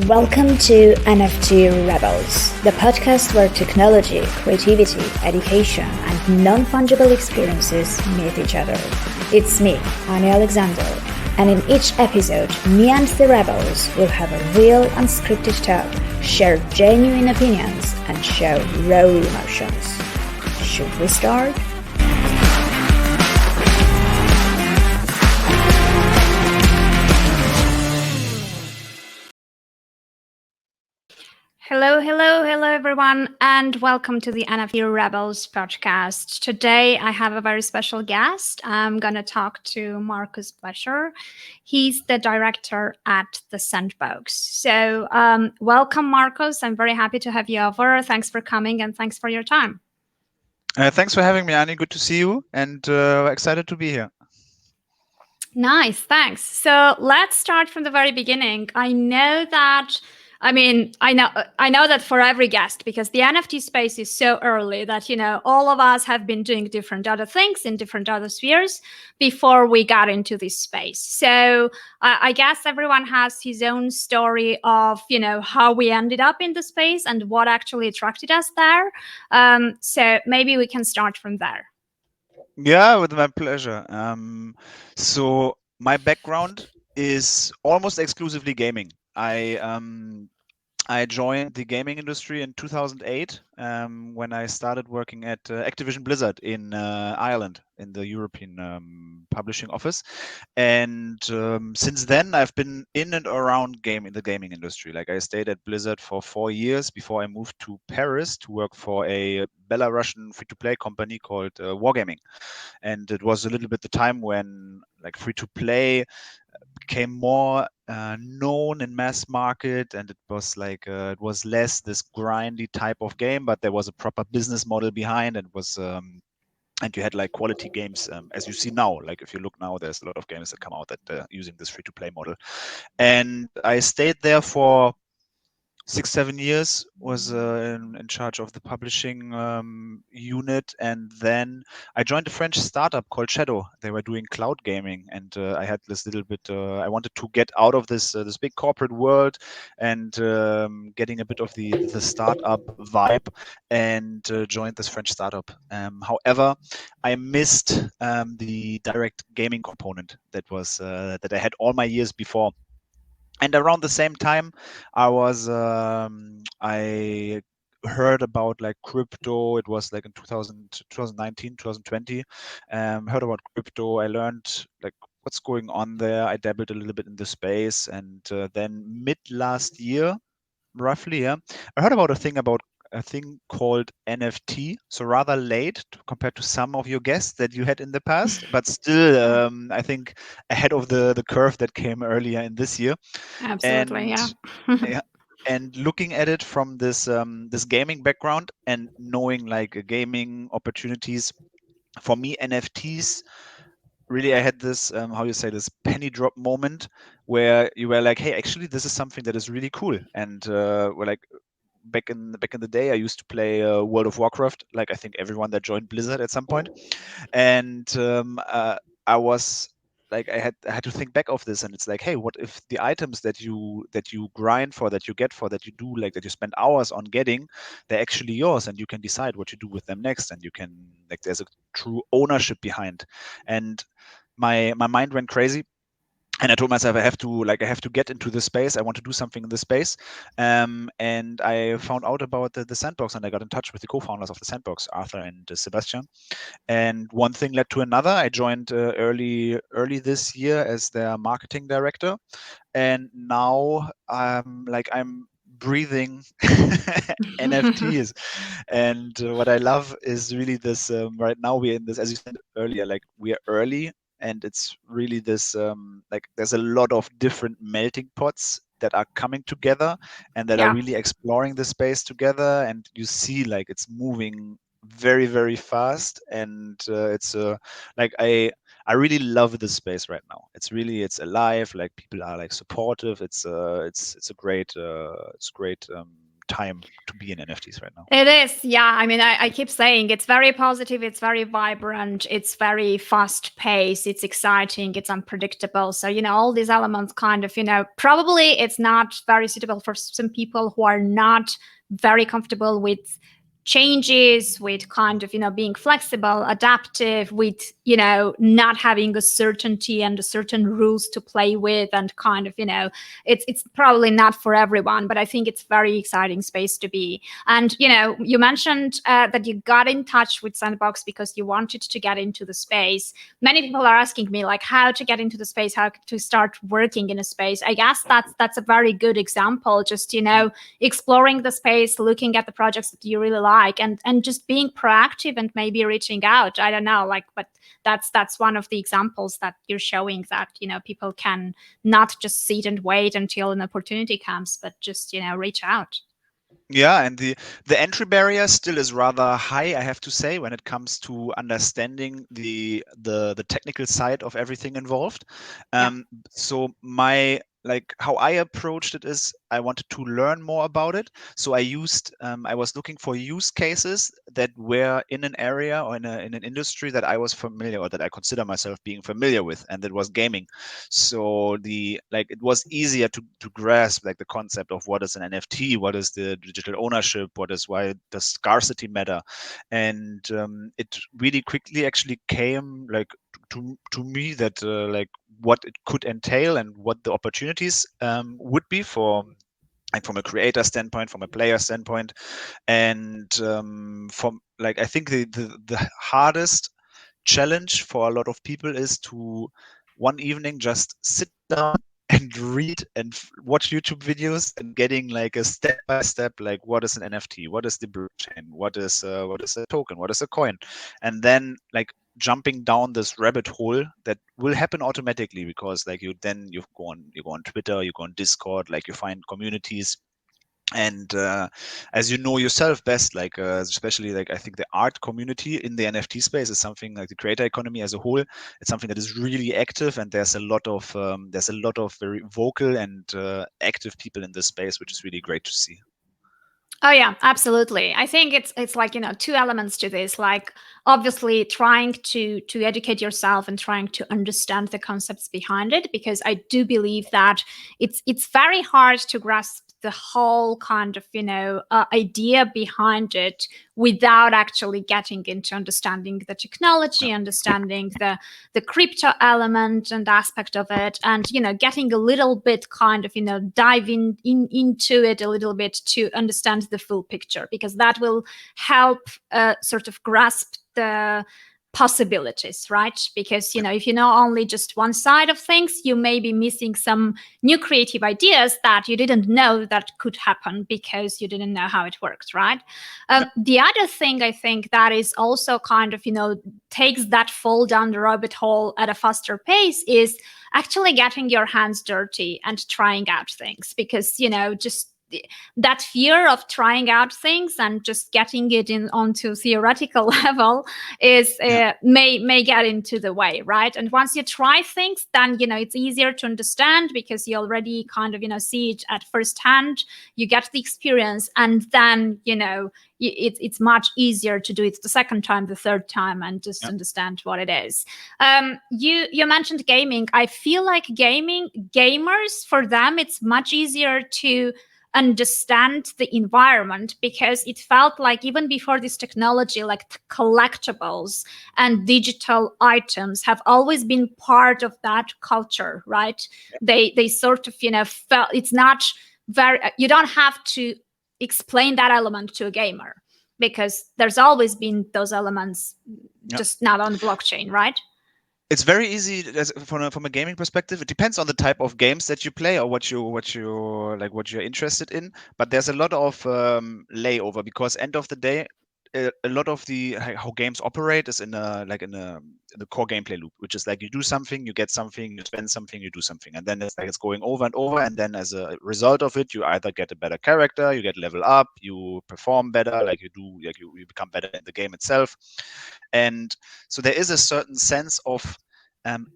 Welcome to NFT Rebels, the podcast where technology, creativity, education, and non-fungible experiences meet each other. It's me, Annie Alexander, and in each episode, me and the Rebels will have a real unscripted talk, share genuine opinions, and show raw emotions. Should we start? Hello, everyone, and welcome to the NFT Rebels podcast. Today, I have a very special guest. I'm going to talk to Marcus Bläsche. He's the director at the Sandbox. So, welcome, Marcus. I'm very happy to have you over. Thanks for coming and thanks for your time. Thanks for having me, Annie. Good to see you and excited to be here. Nice, thanks. So let's start from the very beginning. I know that for every guest, because the NFT space is so early that, all of us have been doing different other things in different other spheres before we got into this space. So I guess everyone has his own story of, how we ended up in the space and what actually attracted us there. So maybe we can start from there. Yeah, with my pleasure. So my background is almost exclusively gaming. I joined the gaming industry in 2008 when I started working at Activision Blizzard in Ireland in the European publishing office. And since then, I've been in and around in the gaming industry. Like I stayed at Blizzard for 4 years before I moved to Paris to work for a Belarusian free-to-play company called Wargaming. And it was a little bit the time when like free-to-play became more known in mass market, and it was like it was less this grindy type of game, but there was a proper business model behind, and was and you had like quality games as you see now. Like if you look now, there's a lot of games that come out that using this free-to-play model. And I stayed there for 6-7 years, was in charge of the publishing unit, and then I joined a French startup called Shadow. They were doing cloud gaming, and I had this little bit. I wanted to get out of this big corporate world and getting a bit of the startup vibe, and joined this French startup. However, I missed the direct gaming component that was that I had all my years before. And around the same time, I heard about like crypto. It was like in 2019, 2020. Heard about crypto. I learned like what's going on there. I dabbled a little bit in the space, and then mid last year, roughly, yeah, I heard about a thing called NFT. So rather late compared to some of your guests that you had in the past, but still, I think ahead of the curve that came earlier in this year. Absolutely, And yeah. yeah, and looking at it from this gaming background and knowing like gaming opportunities, for me NFTs really, I had this how you say, this penny drop moment where you were like, hey, actually this is something that is really cool. And we're like, back in the day, I used to play World of Warcraft, like I think everyone that joined Blizzard at some point. And I was like, I had to think back of this, and it's like, hey, what if the items that you grind for, that you get for, that you do, like that you spend hours on getting, they're actually yours, and you can decide what you do with them next, and you can, like, there's a true ownership behind. And my mind went crazy, and I told myself I have to get into this space. I want to do something in this space. And I found out about the Sandbox, and I got in touch with the co-founders of the Sandbox, Arthur and Sebastian. And one thing led to another. I joined early this year as their marketing director, and now I'm breathing NFTs. And what I love is really this. Right now we're in this, as you said earlier, like we are early, and it's really this like there's a lot of different melting pots that are coming together and that are really exploring the space together, and you see like it's moving very, very fast. And it's like I really love this space right now. It's alive, like people are like supportive. It's a great time to be in NFTs right now. It is, yeah. I mean, I keep saying it's very positive, it's very vibrant, it's very fast paced, it's exciting, it's unpredictable. So, all these elements kind of, probably it's not very suitable for some people who are not very comfortable with changes, with kind of, being flexible, adaptive, with, not having a certainty and a certain rules to play with, and kind of, it's probably not for everyone, but I think it's very exciting space to be. And, you mentioned that you got in touch with Sandbox because you wanted to get into the space. Many people are asking me, like, how to get into the space, how to start working in a space. I guess that's a very good example. Just, exploring the space, looking at the projects that you really like, and just being proactive and maybe reaching out. I don't know, but that's one of the examples that you're showing, that, people can not just sit and wait until an opportunity comes, but just, reach out. Yeah, and the entry barrier still is rather high, I have to say, when it comes to understanding the technical side of everything involved. So how I approached it is I wanted to learn more about it. So I was looking for use cases that were in an area or in an industry that I was familiar, or that I consider myself being familiar with, and that was gaming. So it was easier to grasp the concept of what is an NFT, what is the digital ownership, why does scarcity matter, and it really quickly actually came to me that what it could entail and what the opportunities would be from a creator standpoint, from a player standpoint, and from I think the hardest challenge for a lot of people is to one evening just sit down and read and watch YouTube videos and getting a step by step, what is an NFT, what is the blockchain, what is a token, what is a coin, and then jumping down this rabbit hole that will happen automatically, because you go on Twitter, you go on Discord, you find communities. And as you know yourself best, especially I think the art community in the NFT space is something, the creator economy as a whole, it's something that is really active, and there's a lot of very vocal and active people in this space, which is really great to see. Oh yeah, absolutely. I think it's two elements to this. Obviously trying to educate yourself and trying to understand the concepts behind it, because I do believe that it's very hard to grasp the whole kind of idea behind it without actually getting into understanding the technology, understanding the crypto element and aspect of it, and getting a little bit kind of diving into it a little bit to understand the full picture, because that will help sort of grasp the possibilities, right? Because if you know only just one side of things, you may be missing some new creative ideas that you didn't know that could happen because you didn't know how it works, right? The other thing I think that is also kind of takes that fall down the rabbit hole at a faster pace is actually getting your hands dirty and trying out things, because just that fear of trying out things and just getting it in onto theoretical level is may get into the way, right? And once you try things, then it's easier to understand, because you already kind of see it at first hand, you get the experience, and then it's much easier to do it the second time, the third time, and just understand what it is. You mentioned gaming. I feel like gamers, for them it's much easier to understand the environment, because it felt like even before this technology, collectibles and digital items have always been part of that culture, right? They sort of felt it's not very, you don't have to explain that element to a gamer, because there's always been those elements, just not on the blockchain, right? It's very easy from a gaming perspective. It depends on the type of games that you play or what you're interested in. But there's a lot of layover, because end of the day, a lot of how games operate is in the core gameplay loop, which is you do something, you get something, you spend something, you do something, and then it's going over and over, and then as a result of it, you either get a better character, you get level up, you perform better, you become better in the game itself, and so there is a certain sense of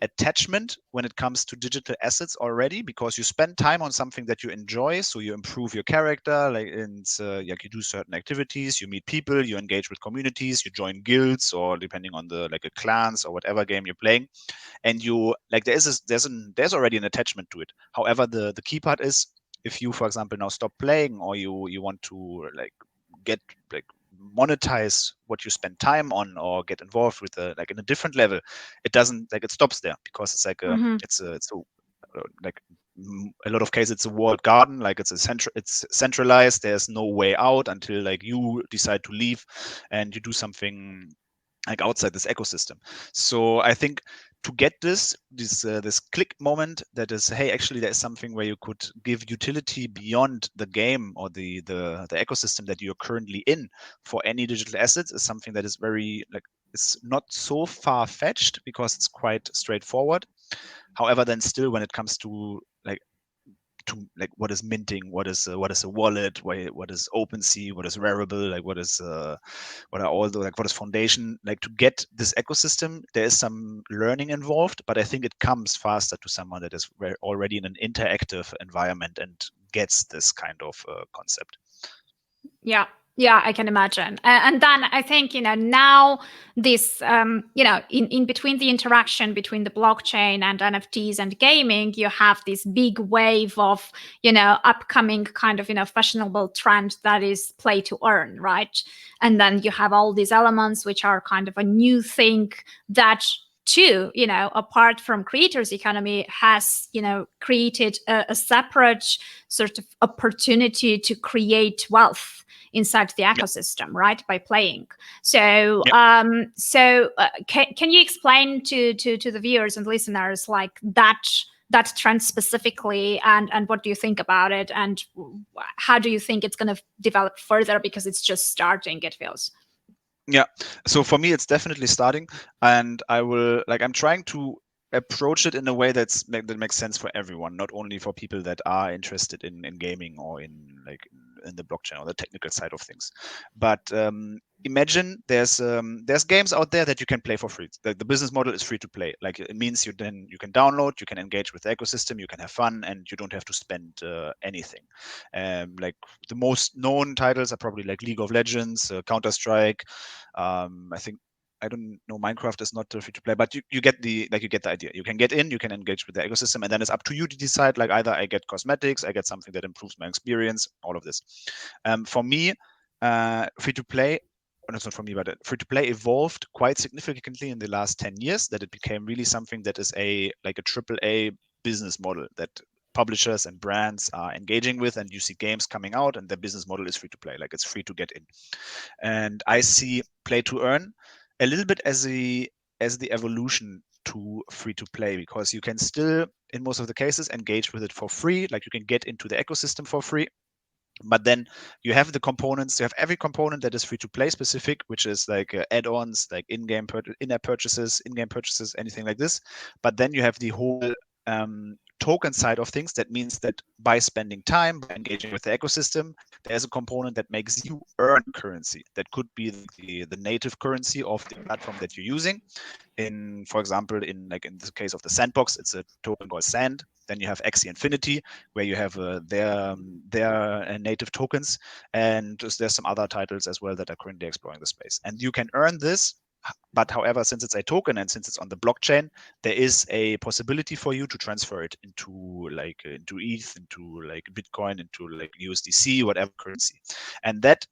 attachment when it comes to digital assets already, because you spend time on something that you enjoy, so you improve your character, like like you do certain activities, you meet people, you engage with communities, you join guilds, or depending on the like a clans or whatever game you're playing, and you like there's already an attachment to it. However, the key part is, if you, for example, now stop playing, or you want to like get like monetize what you spend time on, or get involved with like in a different level, it doesn't, like, it stops there, because it's like it's a like a lot of cases it's a walled garden, like it's centralized, there's no way out until like you decide to leave and you do something like outside this ecosystem. So I think to get this click moment, that is, hey, actually there is something where you could give utility beyond the game or the ecosystem that you're currently in for any digital assets, is something that is very like, it's not so far fetched, because it's quite straightforward. However, then still, when it comes to like what is minting, what is a wallet, what is OpenSea, what is Rarible, like what are all the, like, what is foundation, like, to get this ecosystem, there is some learning involved, but I think it comes faster to someone that is already in an interactive environment and gets this kind of concept. Yeah. Yeah, I can imagine. And then I think, now this, in between the interaction between the blockchain and NFTs and gaming, you have this big wave of, upcoming kind of, fashionable trend that is play to earn, right? And then you have all these elements which are kind of a new thing that too, apart from creators economy, has, created a separate sort of opportunity to create wealth inside the ecosystem, right, by playing. So can you explain to the viewers and listeners like that trend specifically, and what do you think about it, and how do you think it's going to develop further, because it's just starting, it feels? Yeah, so for me it's definitely starting, and I'm trying to approach it in a way that makes sense for everyone, not only for people that are interested in gaming or in the blockchain or the technical side of things. But imagine there's games out there that you can play for free. The business model is free to play. Like, it means you can download, you can engage with the ecosystem, you can have fun, and you don't have to spend anything. Like, the most known titles are probably like League of Legends, Counter-Strike. I think, I don't know, Minecraft is not free to play, but you get the idea. You can get in, you can engage with the ecosystem, and then it's up to you to decide, like, either I get cosmetics, I get something that improves my experience, all of this. For me, free to play, it's not for me, but free to play evolved quite significantly in the last 10 years, that it became really something that is a triple A business model that publishers and brands are engaging with, and you see games coming out and their business model is free to play, like, it's free to get in. And I see play to earn a little bit as the evolution to free to play, because you can still, in most of the cases, engage with it for free. Like, you can get into the ecosystem for free, but then you have the components. You have every component that is free to play specific, which is like add-ons, like in-app purchases, in-game purchases, anything like this. But then you have the whole token side of things. That means that by spending time, by engaging with the ecosystem, there's a component that makes you earn currency. That could be the native currency of the platform that you're using. For example, in the case of the Sandbox, it's a token called Sand. Then you have Axie Infinity, where you have their native tokens, and there's some other titles as well that are currently exploring the space. And you can earn this, but however, since it's a token and since it's on the blockchain, there is a possibility for you to transfer it into ETH, into like Bitcoin, into like USDC, whatever currency. And that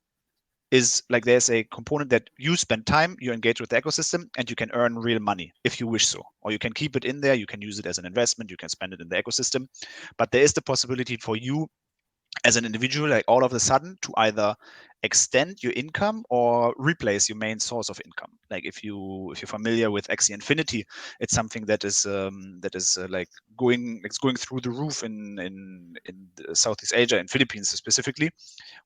is like, there's a component that you spend time, you engage with the ecosystem, and you can earn real money if you wish so. Or you can keep it in there, you can use it as an investment, you can spend it in the ecosystem. But there is the possibility for you as an individual, like, all of a sudden, to either extend your income or replace your main source of income. Like, if you're familiar with Axie Infinity, it's something that is like going through the roof in Southeast Asia, in Philippines specifically,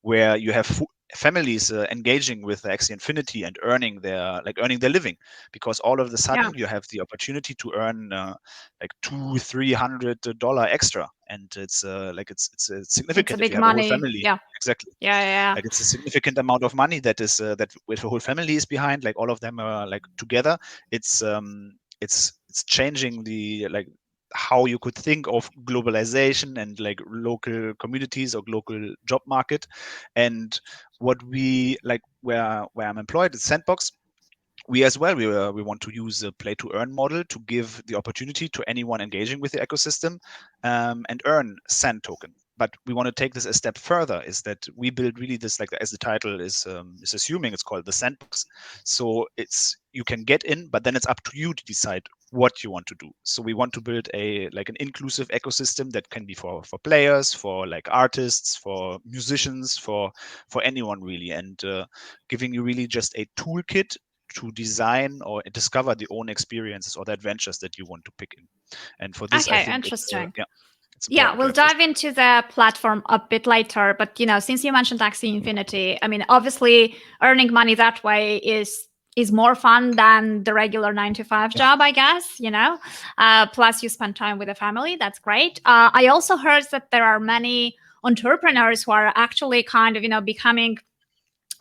where you have families engaging with Axie Infinity and earning their living, because all of a sudden you have the opportunity to earn like $200-300 extra, and it's significant it's if you have money. a whole family. Yeah, Exactly. yeah. Like, it's a significant amount of money that is that with the whole family is behind, like all of them are like together. It's it's changing the like how you could think of globalization and like local communities or local job market. And what we like where I'm employed at Sandbox, we as well, we want to use a play to earn model to give the opportunity to anyone engaging with the ecosystem and earn sand token. But we want to take this a step further, is that we build really this, like as the title is assuming, it's called the Sandbox. So it's, you can get in, but then it's up to you to decide what you want to do. So we want to build a like an inclusive ecosystem that can be for players, for like artists, for musicians, for anyone really, and giving you really just a toolkit to design or discover the own experiences or the adventures that you want to pick in. And for this, I Okay, think interesting. it's Yeah, important to we'll have this. dive into the platform a bit later. But since you mentioned Axie Infinity, I mean, obviously, earning money that way is more fun than the regular 9 to 5 job, I guess. Plus you spend time with the family. That's great. I also heard that there are many entrepreneurs who are actually kind of becoming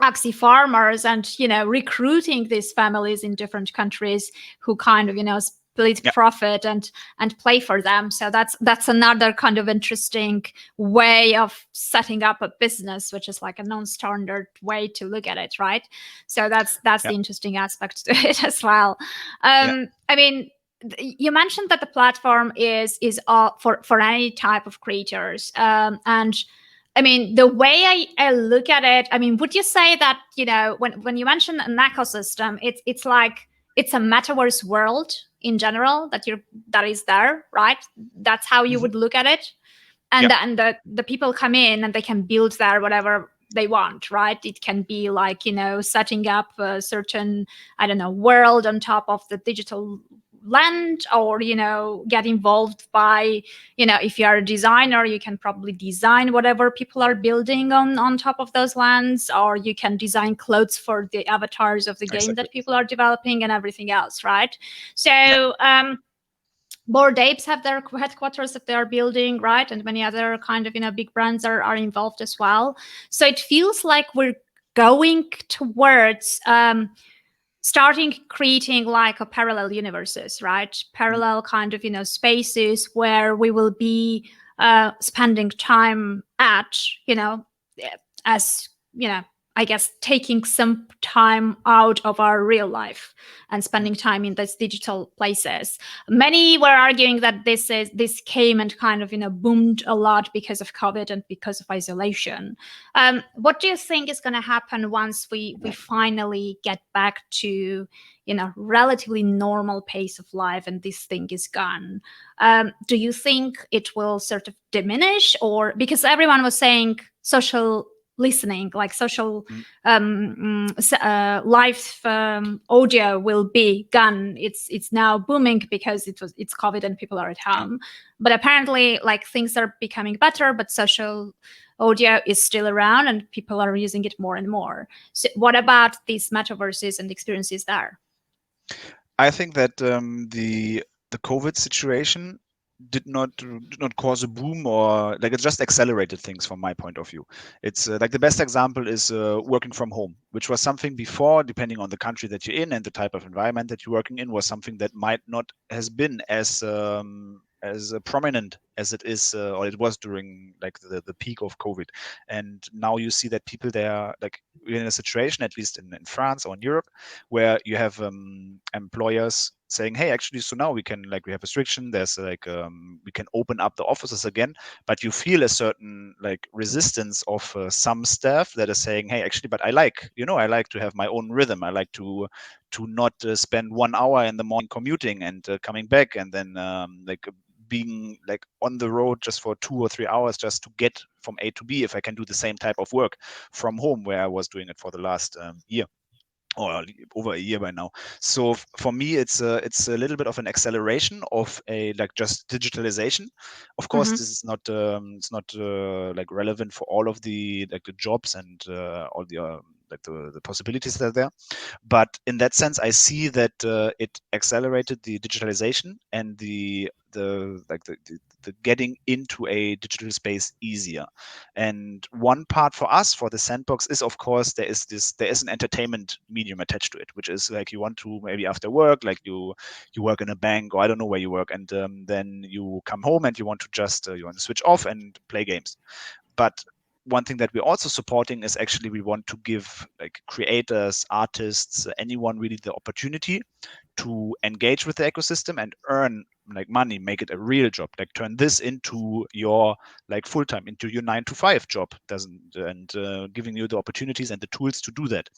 Axie farmers and recruiting these families in different countries who kind of split profit and play for them. So that's another kind of interesting way of setting up a business, which is like a non-standard way to look at it, right? So that's the interesting aspect to it as well. I mean, you mentioned that the platform is for any type of creators, and I mean, the way I look at it, I mean, would you say that, when you mention an ecosystem, it's like it's a metaverse world in general that is there, right? That's how you would look at it. And then the people come in and they can build there whatever they want, right? It can be like, setting up a certain, I don't know, world on top of the digital land, or get involved by, if you are a designer, you can probably design whatever people are building on top of those lands, or you can design clothes for the avatars of the game that people are developing and everything else, right? So Bored Apes have their headquarters that they are building, right? And many other kind of big brands are involved as well. So it feels like we're going towards starting creating like a parallel universes, right? Parallel kind of spaces where we will be spending time at, as I guess taking some time out of our real life and spending time in these digital places. Many were arguing that this came and kind of boomed a lot because of COVID and because of isolation. What do you think is going to happen once we finally get back to relatively normal pace of life and this thing is gone? Do you think it will sort of diminish, or because everyone was saying social listening, like social live audio will be gone. It's now booming because it's COVID and people are at home. But apparently, like, things are becoming better, but social audio is still around and people are using it more and more. So what about these metaverses and experiences there? I think that the COVID situation did not cause a boom, or like it just accelerated things from my point of view. It's like the best example is working from home, which was something before, depending on the country that you're in and the type of environment that you're working in, was something that might not has been as prominent as it is or it was during like the peak of COVID. And now you see that people, they are like, we're in a situation, at least in France or in Europe, where you have employers saying, hey, actually, so now we can, like, we have restriction, there's like we can open up the offices again, but you feel a certain like resistance of some staff that is saying, hey, actually, but I like to have my own rhythm. I like to not spend 1 hour in the morning commuting and coming back, and then like being like on the road just for 2 or 3 hours just to get from A to B, if I can do the same type of work from home where I was doing it for the last year, or over a year by now. So for me, it's a little bit of an acceleration of a like just digitalization. Of course, this is not it's not like relevant for all of the like the jobs and all the like the possibilities that are there. But in that sense, I see that it accelerated the digitalization and the the getting into a digital space easier. And one part for us, for the Sandbox, is of course there is an entertainment medium attached to it, which is like you want to maybe after work, like you work in a bank, or I don't know where you work, and then you come home and you want to just you want to switch off and play games. But one thing that we're also supporting is actually we want to give like creators, artists, anyone really the opportunity to engage with the ecosystem and earn like money, make it a real job, like turn this into your like full-time, into your 9 to 5 job, giving you the opportunities and the tools to do that.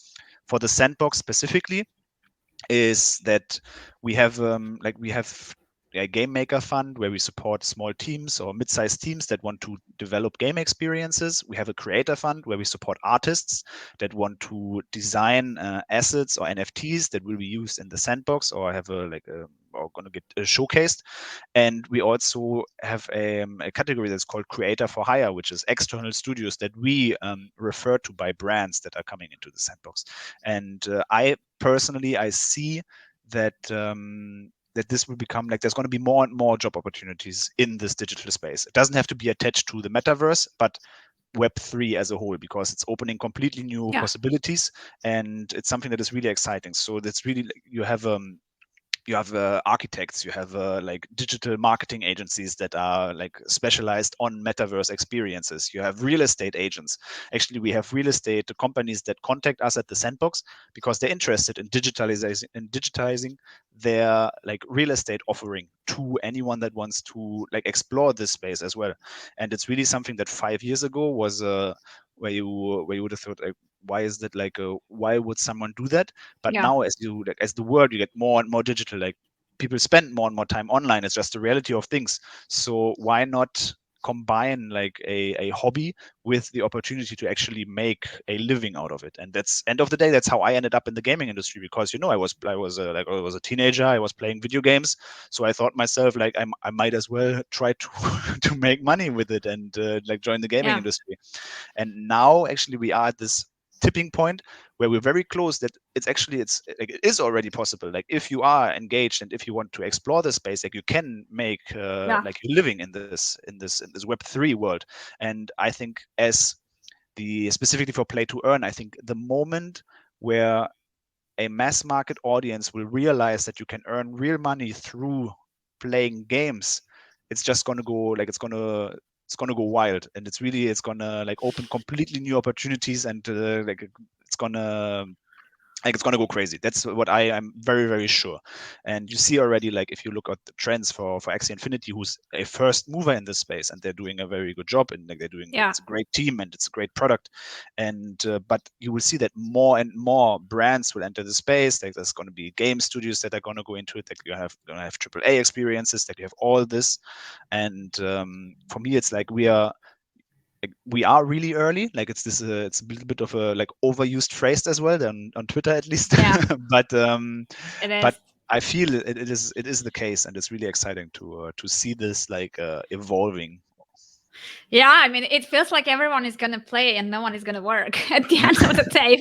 For the Sandbox specifically, is that we have a game maker fund where we support small teams or mid-sized teams that want to develop game experiences. We have a creator fund where we support artists that want to design assets or NFTs that will be used in the Sandbox or have or going to get showcased. And we also have a category that's called Creator for Hire, which is external studios that we refer to by brands that are coming into the Sandbox. And I personally see that that this will become like there's going to be more and more job opportunities in this digital space. It doesn't have to be attached to the metaverse, but Web3 as a whole, because it's opening completely new possibilities, and it's something that is really exciting. So that's really, you have architects, you have like digital marketing agencies that are like specialized on metaverse experiences. You have real estate agents. Actually, we have real estate companies that contact us at the Sandbox because they're interested in digitalizing their like real estate offering to anyone that wants to like explore this space as well. And it's really something that 5 years ago was where you would have thought, like, why is that, like why would someone do that? But now, as the world, you get more and more digital, like people spend more and more time online. It's just the reality of things. So why not combine like a hobby with the opportunity to actually make a living out of it? And that's, end of the day, that's how I ended up in the gaming industry, because I was a teenager, I was playing video games, so I thought myself, like, I might as well try to to make money with it and like join the gaming industry. And now actually we are at this tipping point where we're very close that it is already possible. Like, if you are engaged and if you want to explore the space, like, you can make like you're living in this Web3 world. And I think, as specifically for play to earn, I think the moment where a mass market audience will realize that you can earn real money through playing games, it's just going to go like it's going to go wild, and it's going to like open completely new opportunities, and it's going to go crazy. That's what I am very, very sure. And you see already, like, if you look at the trends for Axie Infinity, who's a first mover in this space, and they're doing a very good job, and like it's a great team and it's a great product. And but you will see that more and more brands will enter the space. Like, there's going to be game studios that are going to go into it. Like, you're going to have AAA experiences. That you have all this. And for me, it's like we are really early. Like, it's a little bit of a like overused phrase as well, on Twitter at least. but It is. but I feel it is the case, and it's really exciting to see this like evolving. Yeah, I mean, it feels like everyone is going to play and no one is going to work at the end of the day,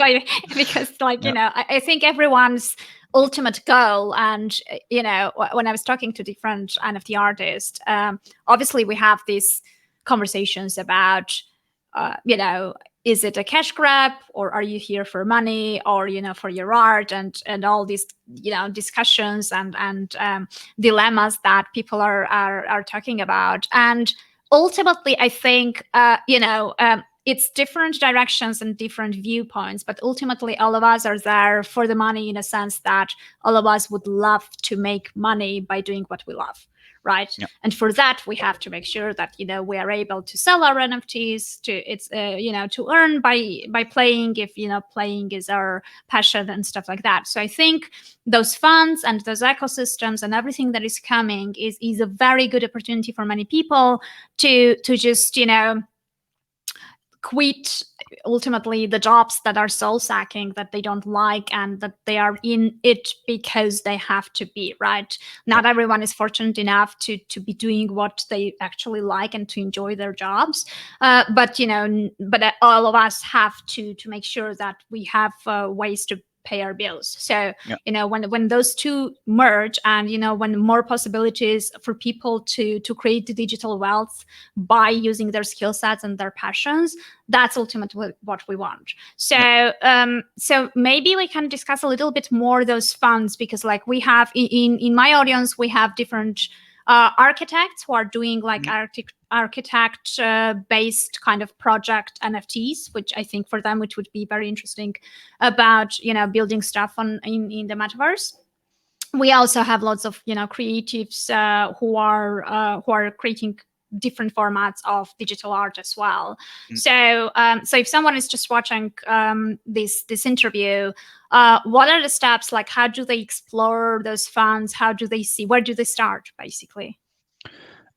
because like, I think everyone's ultimate goal, and when I was talking to different NFT artists, obviously we have these conversations about is it a cash grab, or are you here for money, or for your art, and all these discussions and dilemmas that people are talking about. And ultimately, I think it's different directions and different viewpoints, but ultimately all of us are there for the money, in a sense that all of us would love to make money by doing what we love, right? And for that, we have to make sure that we are able to sell our NFTs, to earn by playing, if playing is our passion and stuff like that. So I think those funds and those ecosystems and everything that is coming is a very good opportunity for many people to just quit ultimately the jobs that are soul sacking, that they don't like, and that they are in it because they have to be, right? Not everyone is fortunate enough to be doing what they actually like and to enjoy their jobs, but all of us have to make sure that we have ways to pay our bills. So Yeah. when those two merge, and when more possibilities for people to create the digital wealth by using their skill sets and their passions, that's ultimately what we want. So so maybe we can discuss a little bit more those funds, because like we have in my audience, we have different architects who are doing like architect based kind of project NFTs, which I think for them it would be very interesting about building stuff in the metaverse. We also have lots of creatives who are creating different formats of digital art as well. So if someone is just watching this interview, what are the steps? Like, how do they explore those funds? How do they see? Where do they start, basically?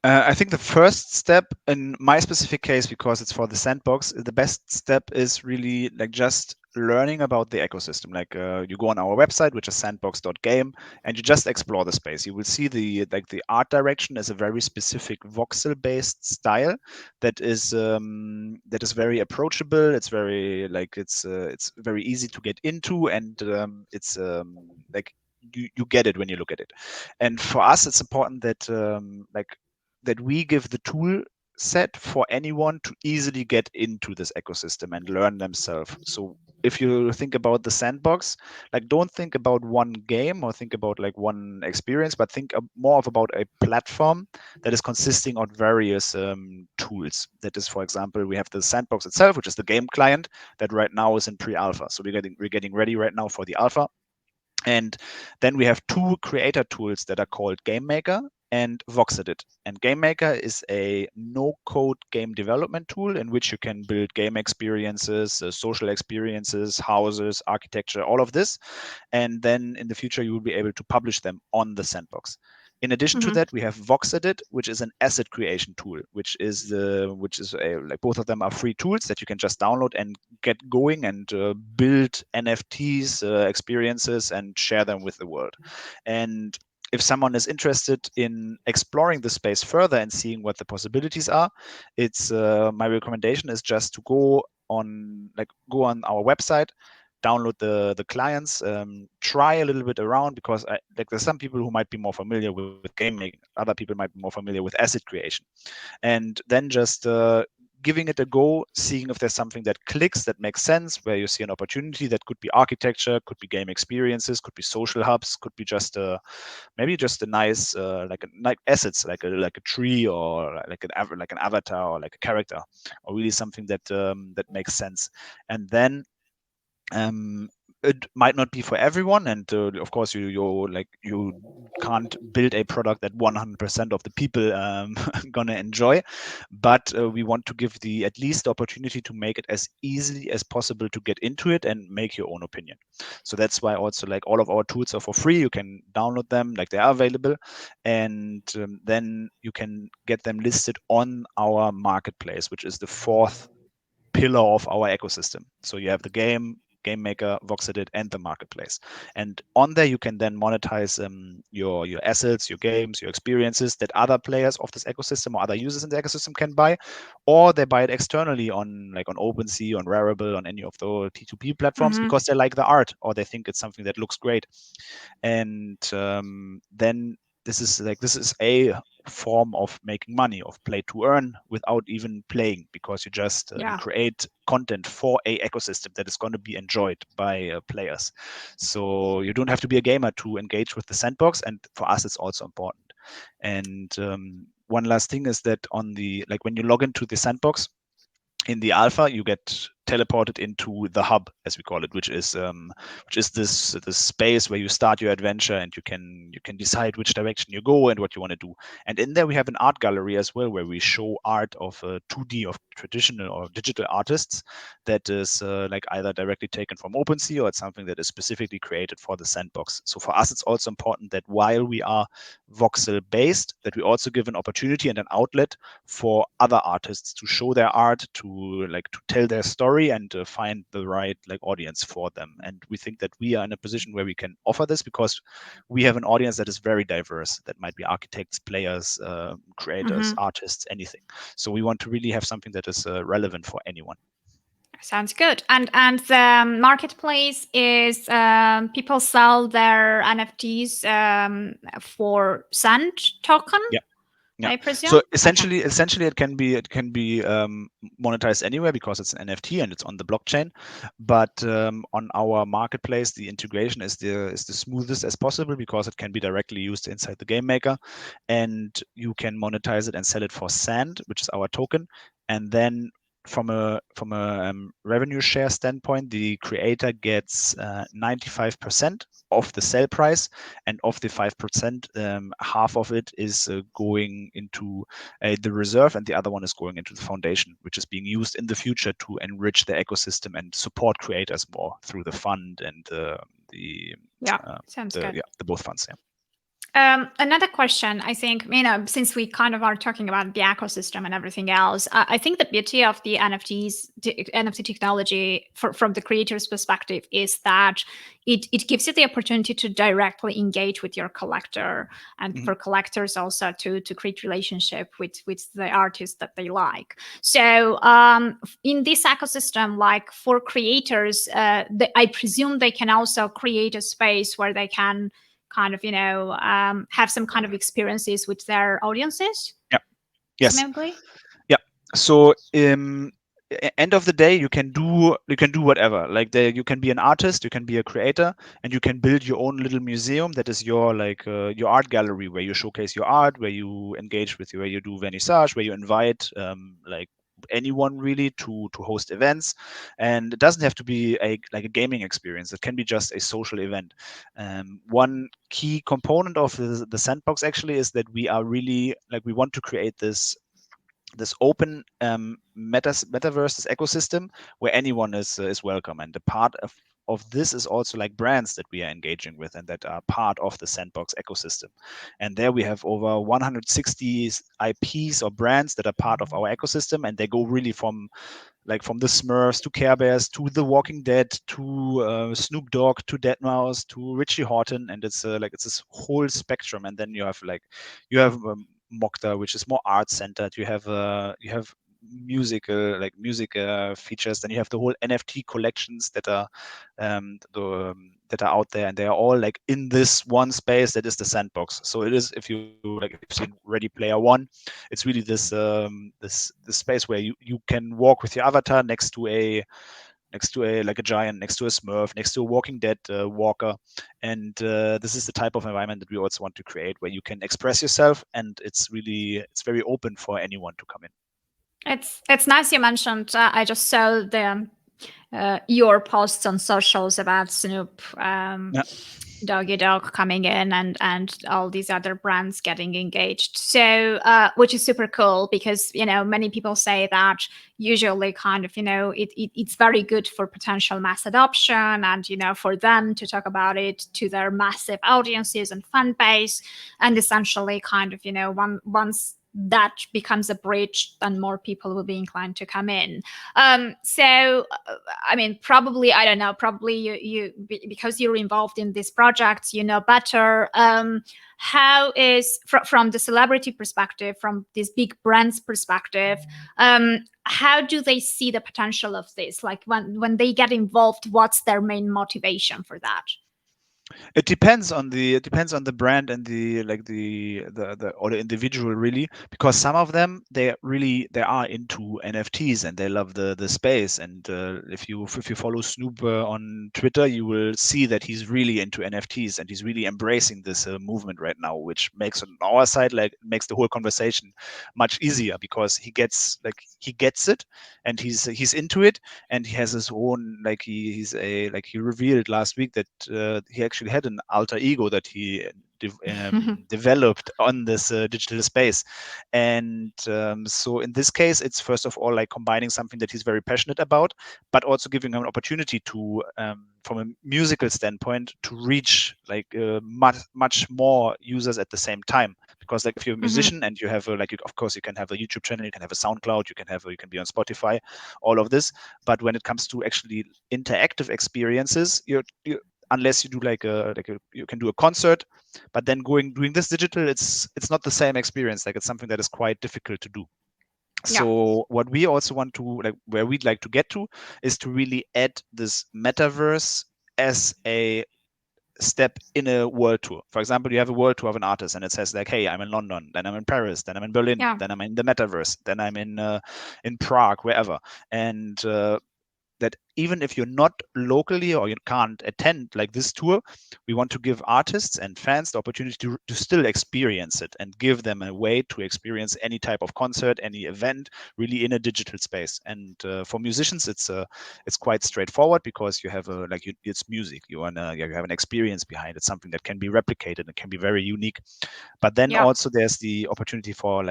I think the first step in my specific case, because it's for the sandbox, the best step is really like just learning about the ecosystem. Like you go on our website, which is sandbox.game, and you just explore the space. You will see the art direction is a very specific voxel-based style that is very approachable. It's very it's very easy to get into, and it's like you get it when you look at it. And for us, it's important that that we give the tool set for anyone to easily get into this ecosystem and learn themselves. So if you think about the sandbox, like don't think about one game or think about like one experience, but think more about a platform that is consisting of various tools. That is, for example, we have the sandbox itself, which is the game client that right now is in pre-alpha. So we're getting ready right now for the alpha. And then we have two creator tools that are called Game Maker and Voxedit. And Game Maker is a no-code game development tool in which you can build game experiences, social experiences, houses, architecture, all of this. And then in the future, you will be able to publish them on the sandbox. In addition to that, we have Voxedit, which is an asset creation tool, which is like both of them are free tools that you can just download and get going and build NFTs experiences and share them with the world. And if someone is interested in exploring the space further and seeing what the possibilities are, it's my recommendation is just to go on our website, download the clients, try a little bit around, because there's some people who might be more familiar with gaming, other people might be more familiar with asset creation, and then just giving it a go, seeing if there's something that clicks, that makes sense, where you see an opportunity. That could be architecture, could be game experiences, could be social hubs, could be just maybe just a nice like assets, like a tree, or like an avatar, or like a character, or really something that that makes sense. And then it might not be for everyone, and of course you can't build a product that 100% of the people gonna enjoy, but we want to give at least the opportunity to make it as easily as possible to get into it and make your own opinion. So that's why also like all of our tools are for free. You can download them, like they are available, and then you can get them listed on our marketplace, which is the fourth pillar of our ecosystem. So you have the game maker, Voxedit, and the marketplace. And on there, you can then monetize your assets, your games, your experiences that other players of this ecosystem or other users in the ecosystem can buy, or they buy it externally on OpenSea, on Rarible, on any of the P2P platforms, because they like the art or they think it's something that looks great. And then this is a form of making money, of play to earn without even playing, because you just you create content for a ecosystem that is going to be enjoyed by players. So you don't have to be a gamer to engage with the sandbox, and for us it's also important. And one last thing is that when you log into the sandbox in the alpha, you get teleported into the hub, as we call it, which is this space where you start your adventure, and you can decide which direction you go and what you want to do. And in there we have an art gallery as well, where we show art of 2D of traditional or digital artists that is like either directly taken from OpenSea, or it's something that is specifically created for the sandbox. So for us, it's also important that while we are voxel based, that we also give an opportunity and an outlet for other artists to show their art, to tell their story, and find the right audience for them. And we think that we are in a position where we can offer this, because we have an audience that is very diverse. That might be architects, players, creators, artists, anything. So we want to really have something that is relevant for anyone. Sounds good. And the marketplace is people sell their NFTs for Sand token, Yeah. Yeah. I presume. So Okay. essentially, it can be monetized anywhere because it's an NFT and it's on the blockchain. But on our marketplace, the integration is the smoothest as possible because it can be directly used inside the game maker, and you can monetize it and sell it for Sand, which is our token, and then from a revenue share standpoint, the creator gets 95% of the sell price, and of the 5%, half of it is going into the reserve, and the other one is going into the foundation, which is being used in the future to enrich the ecosystem and support creators more through the fund and Sounds good. the both funds. Yeah. Another question, I think, since we kind of are talking about the ecosystem and everything else, I think the beauty of the NFT technology from the creator's perspective is that it gives you the opportunity to directly engage with your collector, and for collectors also to create relationship with the artists that they like. So in this ecosystem, like for creators, I presume they can also create a space where they can kind of, have some kind of experiences with their audiences. Yeah. Yes. Presumably. Yeah. So end of the day, you can do whatever. Like you can be an artist, you can be a creator, and you can build your own little museum that is your your art gallery, where you showcase your art, where you engage with you, where you do vernissage, where you invite like anyone really to host events. And it doesn't have to be a gaming experience. It can be just a social event. One key component of the Sandbox actually is that we are really we want to create this open metaverse, this ecosystem where anyone is welcome, and a part of this is also like brands that we are engaging with and that are part of the Sandbox ecosystem. And there we have over 160 IPs or brands that are part of our ecosystem, and they go really from the Smurfs to Care Bears to The Walking Dead to Snoop Dogg to Deadmau5 to Richie Horton, and it's it's this whole spectrum. And then you have Mokta, which is more art centered. You have music features. Then you have the whole NFT collections that are out there, and they are all in this one space that is the Sandbox. So it is, if you've seen Ready Player One, it's really this space where you can walk with your avatar next to a giant, next to a Smurf, next to a Walking Dead walker. And this is the type of environment that we also want to create, where you can express yourself, and it's very open for anyone to come in. It's nice you mentioned. I just saw your posts on socials about Snoop, Doggy Dog coming in, and all these other brands getting engaged. So, which is super cool, because many people say that usually kind of it's very good for potential mass adoption, and for them to talk about it to their massive audiences and fan base, and essentially kind of once that becomes a bridge, then more people will be inclined to come in. So, I mean, probably, I don't know, probably you because you're involved in these projects, better. How is, from the celebrity perspective, from this big brand's perspective, how do they see the potential of this? Like when they get involved, what's their main motivation for that? It depends on the brand and the or the individual, really, because some of them they are into NFTs and they love the space. And if you follow Snoop on Twitter, you will see that he's really into NFTs and he's really embracing this movement right now, which makes on our side makes the whole conversation much easier, because he gets it, and he's into it, and he has his own he revealed last week that he actually had an alter ego that he developed on this digital space. And so in this case, it's first of all combining something that he's very passionate about, but also giving him an opportunity to from a musical standpoint to reach much more users at the same time. Because if you're a musician and you have of course you can have a YouTube channel, you can have a SoundCloud, you can be on Spotify, all of this. But when it comes to actually interactive experiences, you unless you do you can do a concert, but then doing this digital, it's not the same experience. It's something that is quite difficult to do. So what we also want to, like, where we'd like to get to, is to really add this metaverse as a step in a world tour. For example, you have a world tour of an artist and it says like, hey, I'm in London, then I'm in Paris, then I'm in Berlin, then I'm in the metaverse, then I'm in Prague, wherever. And that even if you're not locally or you can't attend like this tour, we want to give artists and fans the opportunity to still experience it and give them a way to experience any type of concert, any event, really in a digital space. And for musicians, it's quite straightforward because you have it's music. You have an experience behind it, something that can be replicated and can be very unique. But then also there's the opportunity for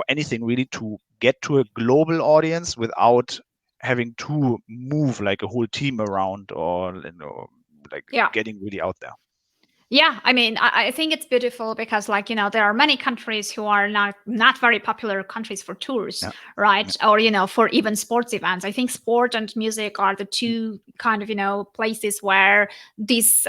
anything really to get to a global audience without having to move like a whole team around or getting really out there. Yeah, I mean, I think it's beautiful because, like, there are many countries who are not very popular countries for tours, right? Or, for even sports events. I think sport and music are the two kind of, places where this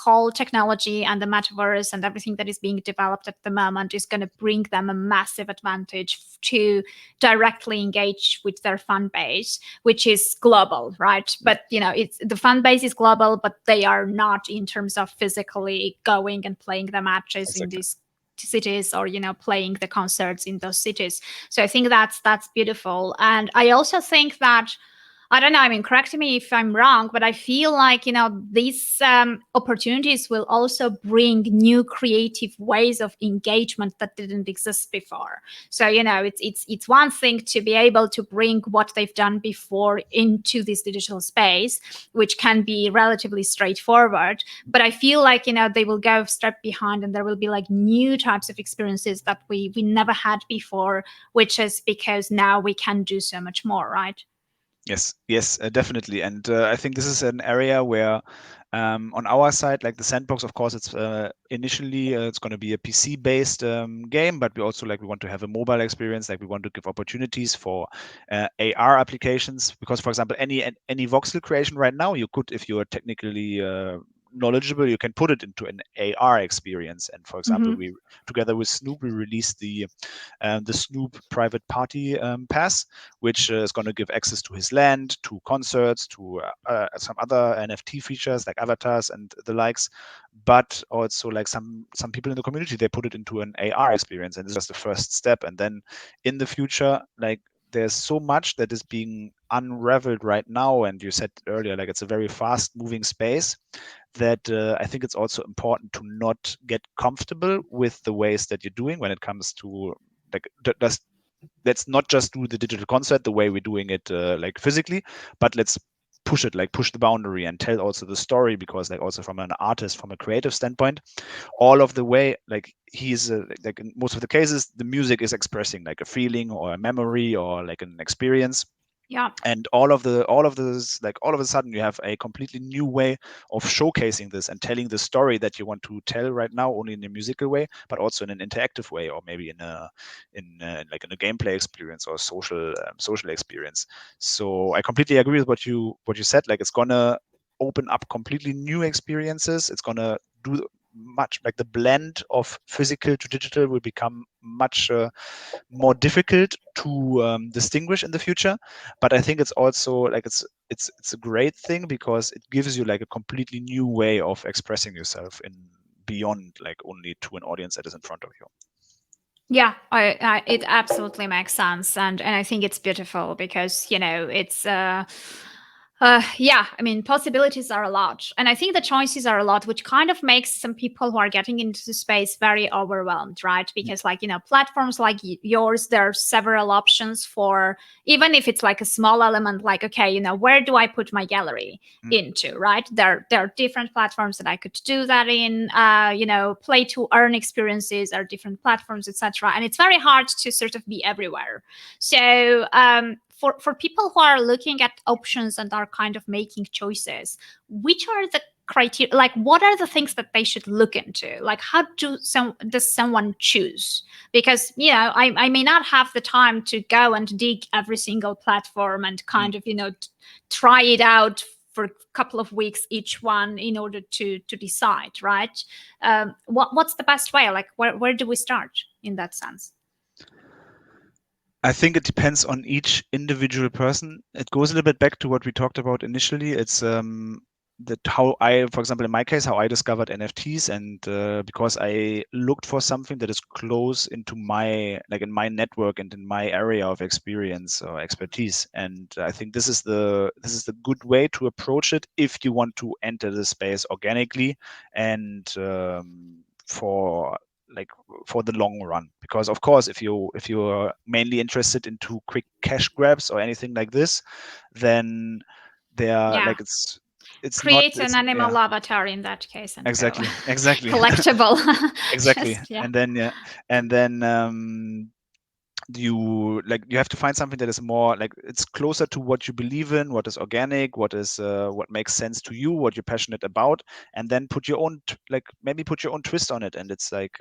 whole technology and the metaverse and everything that is being developed at the moment is going to bring them a massive advantage to directly engage with their fan base, which is global, right? But, it's the fan base is global, but they are not in terms of physically going and playing the matches in these cities or playing the concerts in those cities. So I think that's beautiful. And I also think that, I don't know, I mean, correct me if I'm wrong, but I feel like, these opportunities will also bring new creative ways of engagement that didn't exist before. So, it's one thing to be able to bring what they've done before into this digital space, which can be relatively straightforward. But I feel like, they will go a step behind and there will be like new types of experiences that we never had before, which is because now we can do so much more, right? Yes, definitely. And I think this is an area where on our side, like the Sandbox, of course, it's initially it's going to be a PC-based game, but we also we want to have a mobile experience. Like we want to give opportunities for AR applications, because, for example, any voxel creation right now, you could, if you are technically knowledgeable, you can put it into an AR experience. And for example, we together with Snoop, we released the Snoop private party pass, which is going to give access to his land, to concerts, to some other NFT features like avatars and the likes. But also like some people in the community, they put it into an AR experience, and this is just the first step. And then in the future, there's so much that is being unraveled right now, and you said earlier, it's a very fast moving space, that I think it's also important to not get comfortable with the ways that you're doing when it comes to let's not just do the digital concert the way we're doing it physically, but let's push it, push the boundary and tell also the story, because also from an artist, from a creative standpoint, all of the way, he's in most of the cases, the music is expressing a feeling or a memory or an experience. Yeah. And all of a sudden you have a completely new way of showcasing this and telling the story that you want to tell right now, only in a musical way, but also in an interactive way, or maybe in a gameplay experience or social experience. So I completely agree with what you said. It's gonna open up completely new experiences. It's gonna do much, the blend of physical to digital will become much more difficult to distinguish in the future. But I think it's also it's a great thing, because it gives you a completely new way of expressing yourself in beyond only to an audience that is in front of you. Yeah, it absolutely makes sense, and I think it's beautiful because it's yeah, I mean, possibilities are a lot, and I think the choices are a lot, which kind of makes some people who are getting into the space very overwhelmed, right? Because platforms like yours, there are several options for, even if it's a small element, okay, where do I put my gallery into, right? There are different platforms that I could do that in. Play to earn experiences are different platforms, etc. And it's very hard to sort of be everywhere. So for people who are looking at options and are kind of making choices, which are the criteria? What are the things that they should look into? How does someone choose? Because I may not have the time to go and dig every single platform and kind of try it out for a couple of weeks each one in order to decide, right? What's the best way? Where do we start in that sense? I think it depends on each individual person. It goes a little bit back to what we talked about initially. It's that how I, for example, in my case, how I discovered NFTs, and because I looked for something that is close into my, like in my network and in my area of experience or expertise. And I think this is the good way to approach it if you want to enter the space organically and for like for the long run. Because of course, if you're mainly interested into quick cash grabs or anything like this, then they are Yeah. like it's not Create an it's animal yeah, avatar in that case and go exactly collectible. exactly. Just yeah. And then and then you have to find something that is more like it's closer to what you believe in, what is organic, what makes sense to you, what you're passionate about, and then put your own maybe put your own twist on it. And it's like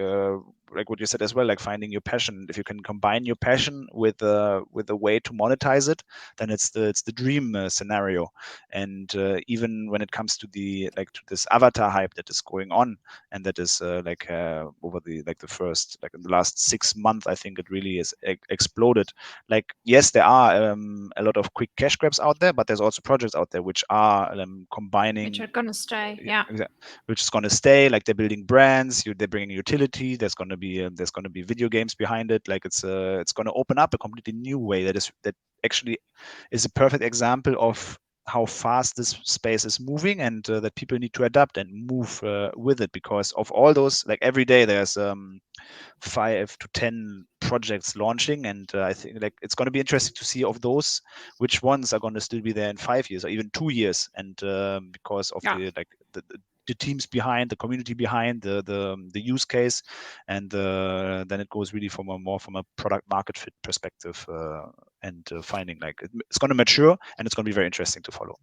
what you said as well, like finding your passion. If you can combine your passion with a way to monetize it, then it's the dream scenario. And even when it comes to to this avatar hype that is going on, and that is over the first, like in the last 6 months, I think it really is exploded. Like, yes, there are a lot of quick cash grabs out there, but there's also projects out there which are Which combining, are gonna stay. Yeah. which is going to stay. Like, they're building brands, they're bringing utility. There's going to be video games behind it. Like, it's going to open up a completely new way that actually is a perfect example of how fast this space is moving, and that people need to adapt and move with it, because of all those, like, every day there's 5 to 10 projects launching. And I think, like, it's going to be interesting to see of those which ones are going to still be there in 5 years or even 2 years. And because of Yeah. the teams behind, the community behind, the use case. And then it goes really from a product market fit perspective, and finding, like, it's going to mature, and it's going to be very interesting to follow.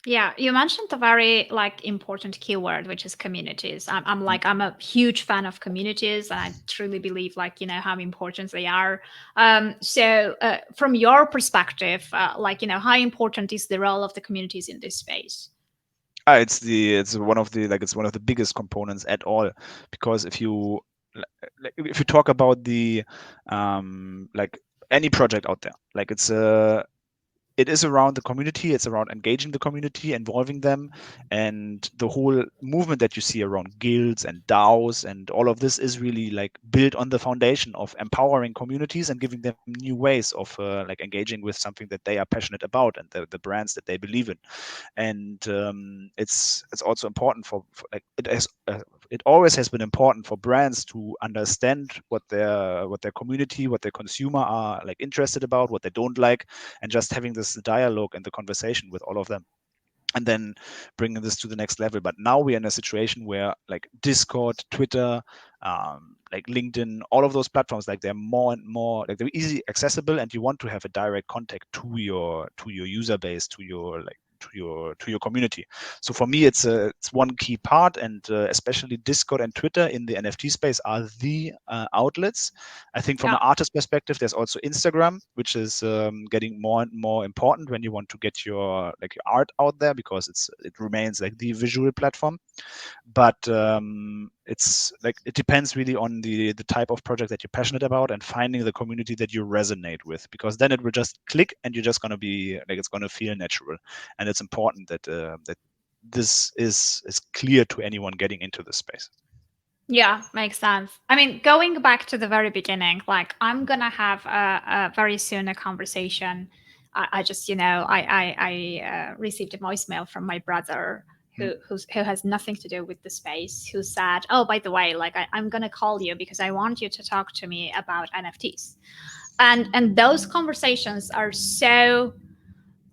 Yeah, you mentioned a very important keyword, which is communities. I'm a huge fan of communities, and I truly believe how important they are. So from your perspective, how important is the role of the communities in this space? It's one of the biggest components at all, because if you talk about like any project out there, like, it is around the community. It's around engaging the community, involving them, and the whole movement that you see around guilds and DAOs and all of this is really, like, built on the foundation of empowering communities and giving them new ways of like engaging with something that they are passionate about, and the brands that they believe in. And it's also important like, it always has been important for brands to understand what their community, what their consumer are, like, interested about, what they don't like, and just having this dialogue and the conversation with all of them, and then bringing this to the next level. But now we're in a situation where, like, Discord, Twitter, like LinkedIn, all of those platforms, like, they're more and more, like, they're easily accessible, and you want to have a direct contact to your user base, to your community. So for me, it's one key part. And especially Discord and Twitter in the NFT space are the outlets. I think from Yeah. an artist perspective, there's also Instagram, which is getting more and more important when you want to get your art out there, because it remains like the visual platform. But it's like, it depends really on the type of project that you're passionate about, and finding the community that you resonate with, because then it will just click, and you're just going to be like, it's going to feel natural. And it's important that this is clear to anyone getting into this space. Yeah, makes sense. I mean, going back to the very beginning, like, I'm gonna have a very soon a conversation. I just, I received a voicemail from my brother who has nothing to do with the space, who said, "Oh, by the way, like, I'm gonna call you because I want you to talk to me about NFTs," and those conversations are so,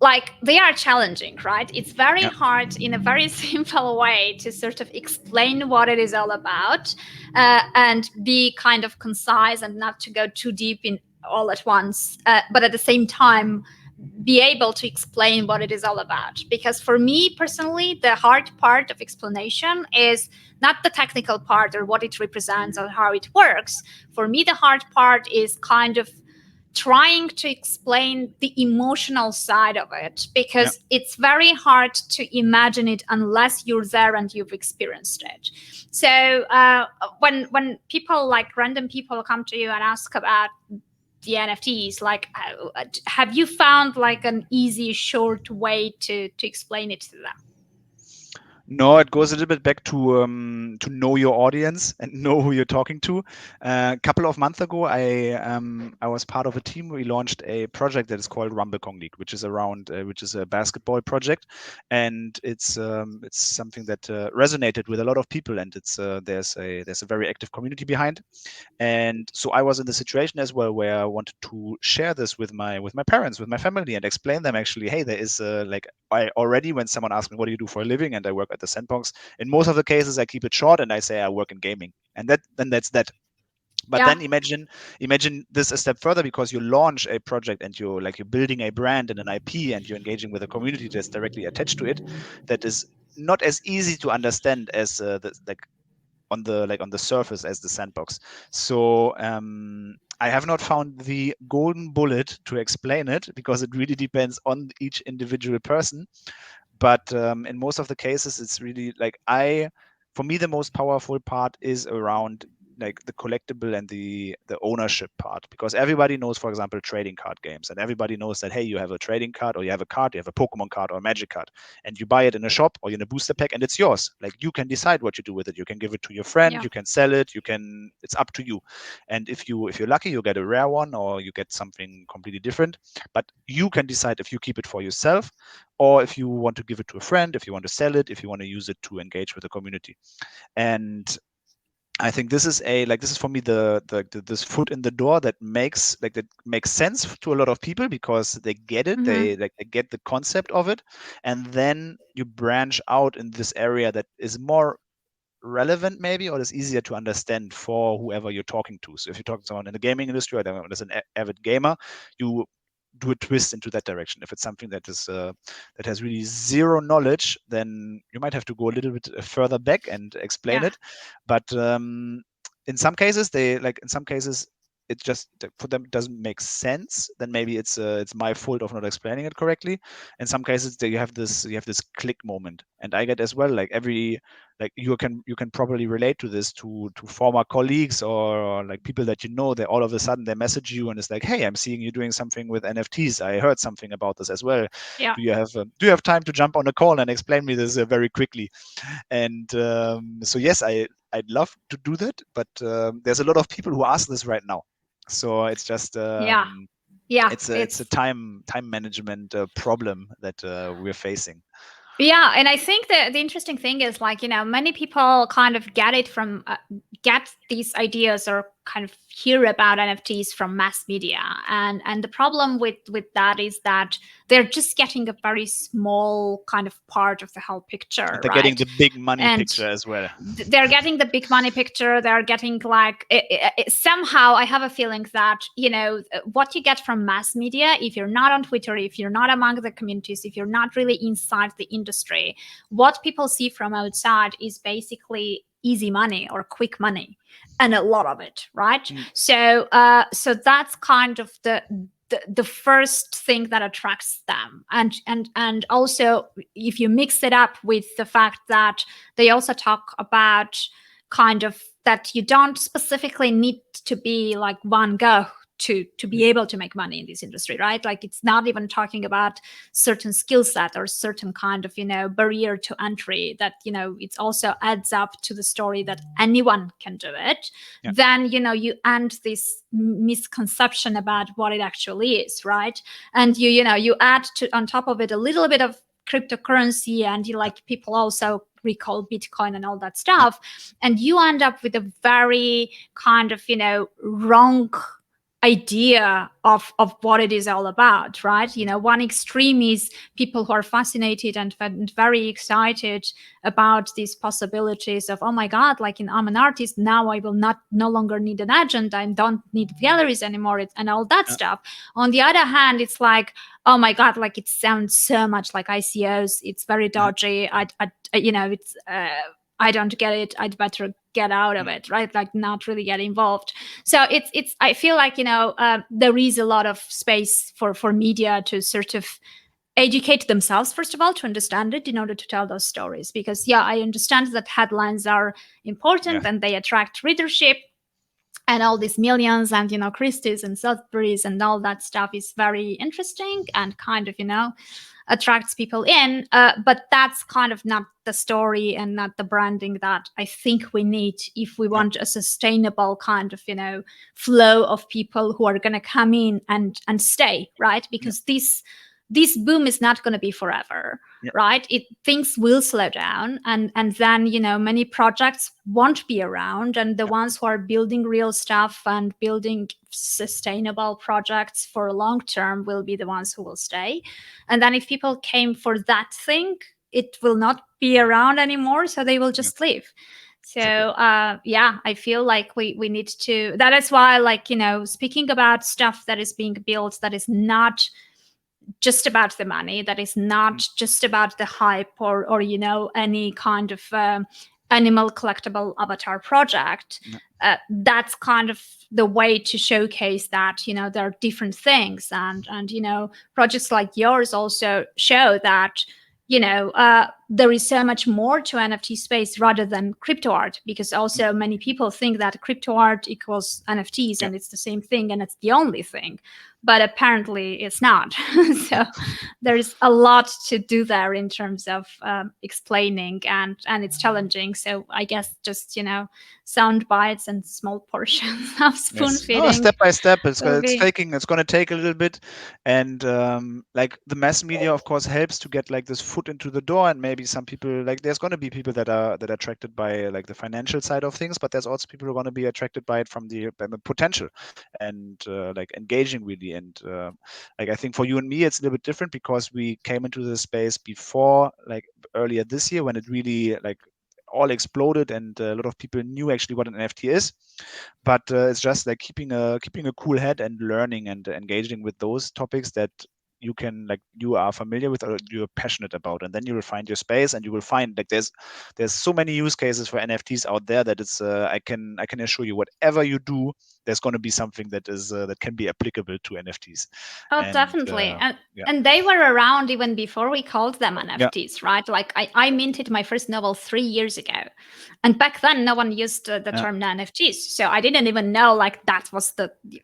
like, they are challenging, right? It's very Yeah. hard in a very simple way to sort of explain what it is all about, and be kind of concise and not to go too deep in all at once, but at the same time be able to explain what it is all about. Because for me personally, the hard part of explanation is not the technical part or what it represents or how it works. For me, the hard part is kind of trying to explain the emotional side of it, Yeah. because it's very hard to imagine it unless you're there and you've experienced it. So when people, like random people, come to you and ask about the NFTs? Like, have you found like an easy, short way to explain it to them? No, it goes a little bit back to know your audience and know who you're talking to. A couple of months ago, I was part of a team. We launched a project that is called Rumblecong League, which is which is a basketball project, and it's something that resonated with a lot of people, and there's a very active community behind. And so I was in the situation as well where I wanted to share this with my parents, with my family, and explain them actually, hey, there is like, I already, when someone asks me what do you do for a living, and I work at the Sandbox, in most of the cases I keep it short and I say I work in gaming, and that's that. But then imagine this a step further, because you launch a project and you're building a brand and an IP, and you're engaging with a community that's directly attached to it, that is not as easy to understand as on the surface as the Sandbox. So I have not found the golden bullet to explain it, because it really depends on each individual person. But in most of the cases, it's really for me, the most powerful part is around the collectible and the ownership part, because everybody knows, for example, trading card games, and everybody knows that, hey, you have a trading card, or you have a card, you have a Pokemon card or a Magic card, and you buy it in a shop or in a booster pack, and it's yours. Like, you can decide what you do with it. You can give it to your friend, you can sell it, it's up to you. And if you're lucky, you get a rare one, or you get something completely different. But you can decide if you keep it for yourself, or if you want to give it to a friend, if you want to sell it, if you want to use it to engage with the community. And I think this is for me this foot in the door that makes sense to a lot of people, because they get it, they get the concept of it, and then you branch out in this area that is more relevant maybe, or is easier to understand for whoever you're talking to. So if you're talking to someone in the gaming industry, or as an avid gamer, you do a twist into that direction. If it's something that is that has really zero knowledge, then you might have to go a little bit further back and explain it. But in some cases, it just, for them, doesn't make sense. Then maybe it's my fault of not explaining it correctly. In some cases, you have this click moment, and I get as well, you can probably relate to this, to former colleagues, or people that that all of a sudden they message you and it's like, hey, I'm seeing you doing something with NFTs. I heard something about this as well. Yeah. Do you have time to jump on a call and explain me this very quickly? And so yes, I'd love to do that, but there's a lot of people who ask this right now. So it's just it's a time management problem that we're facing. Yeah, and I think that the interesting thing is, many people kind of get it from get these ideas, or kind of hear about NFTs from mass media, and the problem with that is that they're just getting a very small kind of part of the whole picture. And they're getting the big money picture as well. They're getting the big money picture. They're getting somehow, I have a feeling that what you get from mass media, if you're not on Twitter, if you're not among the communities, if you're not really inside the industry, what people see from outside is basically easy money or quick money, and a lot of it, right? So that's kind of the first thing that attracts them, and also if you mix it up with the fact that they also talk about kind of that you don't specifically need to be like Van Gogh to be able to make money in this industry, right? Like, it's not even talking about certain skill set or certain kind of barrier to entry, that it also adds up to the story that anyone can do it. Then you end this misconception about what it actually is, right? And you add on top of it a little bit of cryptocurrency, and people also recall Bitcoin and all that stuff, and you end up with a very kind of wrong idea of what it is all about, right? One extreme is people who are fascinated and very excited about these possibilities of, oh my God, I'm an artist now, I will no longer need an agent, I don't need galleries anymore, and all that stuff. On the other hand, it's like, oh my God, it sounds so much like ICOs, it's very dodgy, I don't get it, I'd better get out of it, right? Not really get involved. So it's I feel like there is a lot of space for media to sort of educate themselves, first of all, to understand it in order to tell those stories. Because I understand that headlines are important and they attract readership, and all these millions and Christie's and Salisbury's and all that stuff is very interesting and kind of attracts people in, but that's kind of not the story and not the branding that I think we need if we want a sustainable kind of flow of people who are going to come in and stay, right? Because this boom is not going to be forever, right? Things will slow down, and then many projects won't be around, and the ones who are building real stuff and building sustainable projects for long term will be the ones who will stay. And then if people came for that thing, it will not be around anymore, so they will just leave. So I feel like we need to. That is why, like, speaking about stuff that is being built, that is not just about the money, that is not just about the hype or any kind of animal collectible avatar project. That's kind of the way to showcase that there are different things, and projects like yours also show that there is so much more to NFT space rather than crypto art, because also many people think that crypto art equals NFTs and it's the same thing and it's the only thing. But apparently it's not. So there is a lot to do there in terms of explaining, and it's challenging. So I guess just sound bites and small portions of spoon feeding. No, step by step. It's going to take a little bit, and like the mass media, of course, helps to get like this foot into the door, and maybe some people, like, there's going to be people that are attracted by like the financial side of things, but there's also people who are going to be attracted by it from the potential and like engaging really. And like I think for you and me, it's a little bit different because we came into the space before, like earlier this year, when it really like all exploded and a lot of people knew actually what an NFT is. But it's just like keeping a cool head and learning and engaging with those topics that you are familiar with or you're passionate about, and then you will find your space, and you will find like there's so many use cases for NFTs out there that it's I can assure you, whatever you do, there's going to be something that is that can be applicable to NFTs. Oh, definitely. And they were around even before we called them NFTs, right? Like I minted my first novel 3 years ago, and back then no one used the term NFTs, so I didn't even know like that was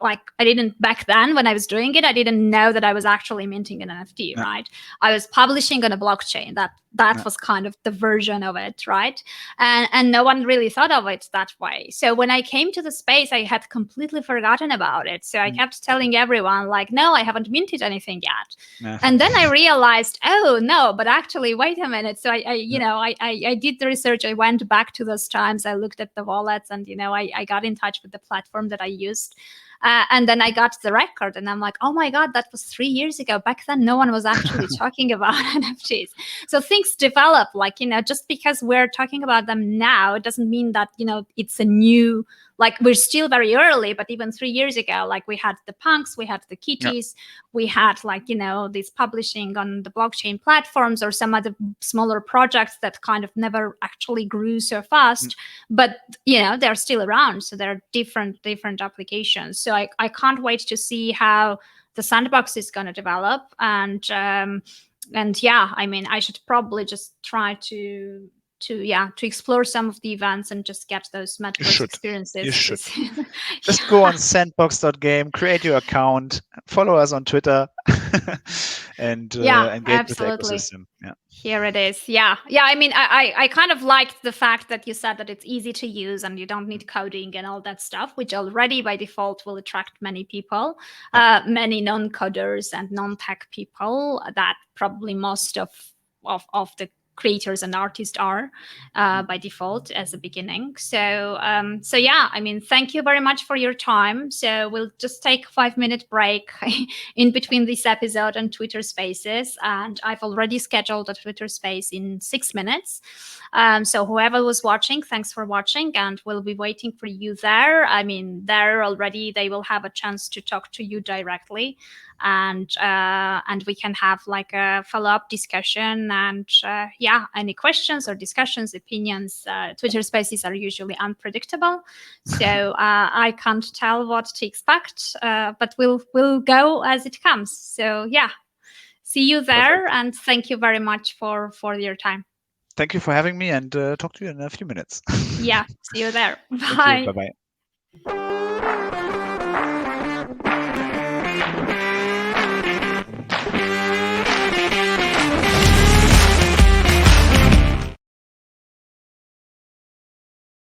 I didn't, back then when I was doing it, I didn't know that I was actually minting an NFT, right? I was publishing on a blockchain. That was kind of the version of it, right? And no one really thought of it that way. So when I came to the space, I had completely forgotten about it. So I kept telling everyone like, no, I haven't minted anything yet. And then I realized, oh no, but actually, wait a minute. So I did the research. I went back to those times. I looked at the wallets, and I got in touch with the platform that I used. And then I got the record, and I'm like, oh my God, that was 3 years ago. Back then, no one was actually talking about NFTs. So things develop, like, just because we're talking about them now, it doesn't mean that, it's a new, like, we're still very early. But even 3 years ago, like, we had the punks, we had the kitties, we had like, this publishing on the blockchain platforms or some other smaller projects that kind of never actually grew so fast. But, they're still around. So there are different applications. So I can't wait to see how the Sandbox is going to develop. And I mean, I should probably just try to explore some of the events and just get those Metaverse experiences. You should. Just go on sandbox.game, create your account, follow us on Twitter, and engage with the ecosystem. Yeah. Here it is. Yeah. I mean, I kind of liked the fact that you said that it's easy to use and you don't need coding and all that stuff, which already by default will attract many people, many non-coders and non-tech people that probably most of the creators and artists are by default as a beginning. So I mean, thank you very much for your time. So we'll just take a 5-minute break in between this episode and Twitter Spaces, and I've already scheduled a Twitter Space in 6 minutes. So whoever was watching, thanks for watching, and we'll be waiting for you there. I mean, there already they will have a chance to talk to you directly, and we can have like a follow-up discussion, and any questions or discussions, opinions. Twitter Spaces are usually unpredictable, so I can't tell what to expect, but we'll go as it comes. So see you there. Perfect. And thank you very much for your time. Thank you for having me, and talk to you in a few minutes. See you there. Bye. Bye-bye.